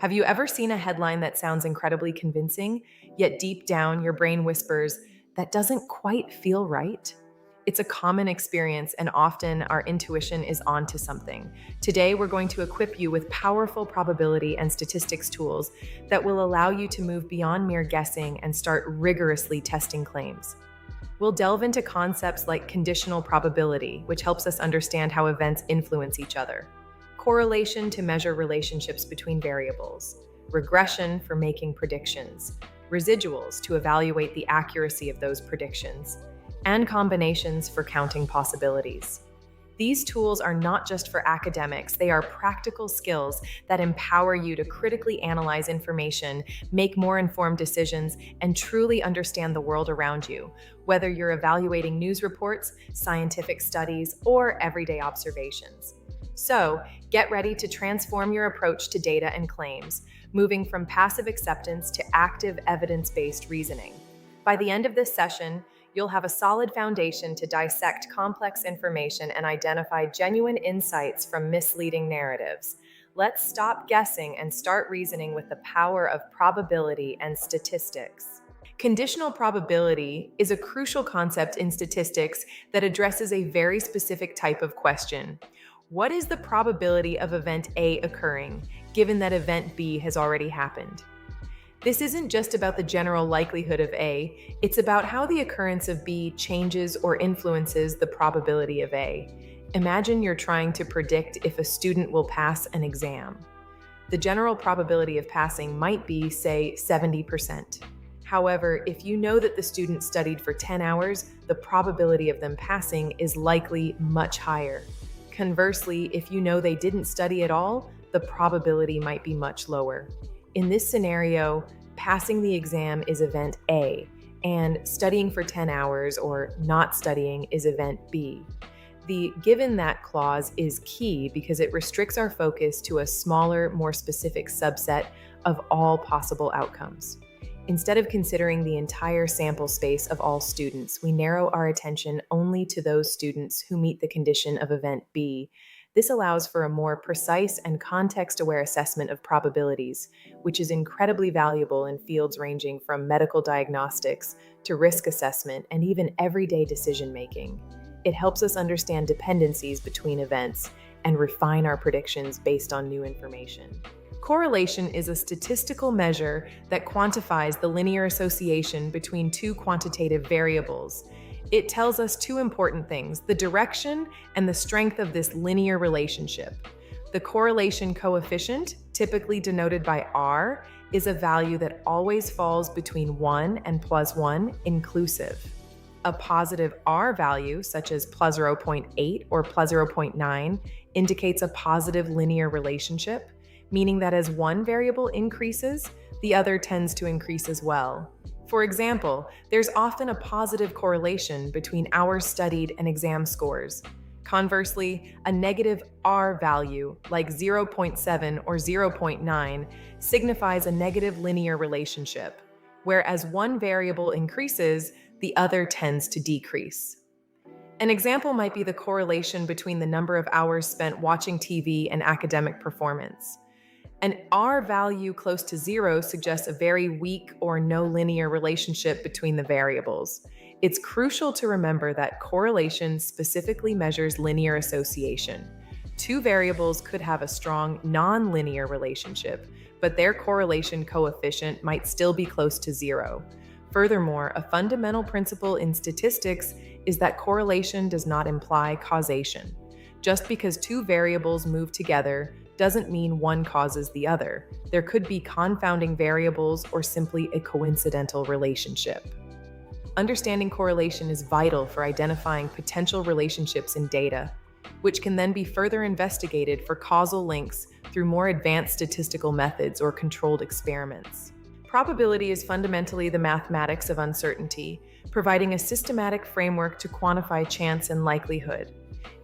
Have you ever seen a headline that sounds incredibly convincing, yet deep down your brain whispers, that doesn't quite feel right? It's a common experience, and often our intuition is onto something. Today, we're going to equip you with powerful probability and statistics tools that will allow you to move beyond mere guessing and start rigorously testing claims. We'll delve into concepts like conditional probability, which helps us understand how events influence each other, correlation to measure relationships between variables, regression for making predictions, residuals to evaluate the accuracy of those predictions, and combinations for counting possibilities. These tools are not just for academics, they are practical skills that empower you to critically analyze information, make more informed decisions, and truly understand the world around you, whether you're evaluating news reports, scientific studies, or everyday observations. So, get ready to transform your approach to data and claims, moving from passive acceptance to active evidence-based reasoning. By the end of this session, you'll have a solid foundation to dissect complex information and identify genuine insights from misleading narratives. Let's stop guessing and start reasoning with the power of probability and statistics. Conditional probability is a crucial concept in statistics that addresses a very specific type of question. What is the probability of event A occurring, given that event B has already happened? This isn't just about the general likelihood of A, it's about how the occurrence of B changes or influences the probability of A. Imagine you're trying to predict if a student will pass an exam. The general probability of passing might be, say, 70%. However, if you know that the student studied for 10 hours, the probability of them passing is likely much higher. Conversely, if you know they didn't study at all, the probability might be much lower. In this scenario, passing the exam is event A, and studying for 10 hours or not studying is event B. The given that clause is key because it restricts our focus to a smaller, more specific subset of all possible outcomes. Instead of considering the entire sample space of all students, we narrow our attention only to those students who meet the condition of event B. This allows for a more precise and context-aware assessment of probabilities, which is incredibly valuable in fields ranging from medical diagnostics to risk assessment and even everyday decision-making. It helps us understand dependencies between events and refine our predictions based on new information. Correlation is a statistical measure that quantifies the linear association between two quantitative variables. It tells us two important things: the direction and the strength of this linear relationship. The correlation coefficient, typically denoted by R, is a value that always falls between 1 and +1 inclusive. A positive R value, such as +0.8 or +0.9, indicates a positive linear relationship, meaning that as one variable increases, the other tends to increase as well. For example, there's often a positive correlation between hours studied and exam scores. Conversely, a negative R value, like 0.7 or 0.9, signifies a negative linear relationship, whereas one variable increases, the other tends to decrease. An example might be the correlation between the number of hours spent watching TV and academic performance. An R value close to 0 suggests a very weak or no linear relationship between the variables. It's crucial to remember that correlation specifically measures linear association. Two variables could have a strong non-linear relationship, but their correlation coefficient might still be close to 0. Furthermore, a fundamental principle in statistics is that correlation does not imply causation. Just because two variables move together doesn't mean one causes the other. There could be confounding variables or simply a coincidental relationship. Understanding correlation is vital for identifying potential relationships in data, which can then be further investigated for causal links through more advanced statistical methods or controlled experiments. Probability is fundamentally the mathematics of uncertainty, providing a systematic framework to quantify chance and likelihood.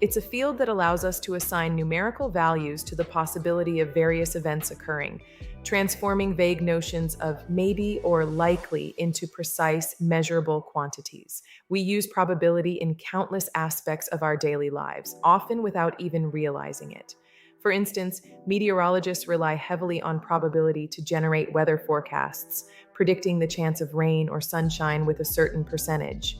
It's a field that allows us to assign numerical values to the possibility of various events occurring, transforming vague notions of maybe or likely into precise, measurable quantities. We use probability in countless aspects of our daily lives, often without even realizing it. For instance, meteorologists rely heavily on probability to generate weather forecasts, predicting the chance of rain or sunshine with a certain percentage.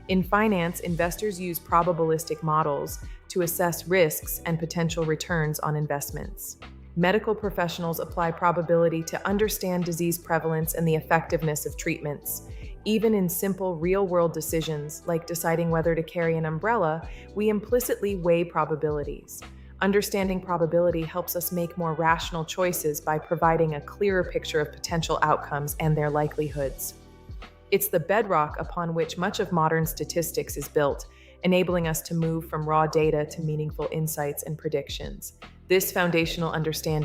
In finance, investors use probabilistic models to assess risks and potential returns on investments. Medical professionals apply probability to understand disease prevalence and the effectiveness of treatments. Even in simple real-world decisions, like deciding whether to carry an umbrella, we implicitly weigh probabilities. Understanding probability helps us make more rational choices by providing a clearer picture of potential outcomes and their likelihoods. It's the bedrock upon which much of modern statistics is built, enabling us to move from raw data to meaningful insights and predictions. This foundational understanding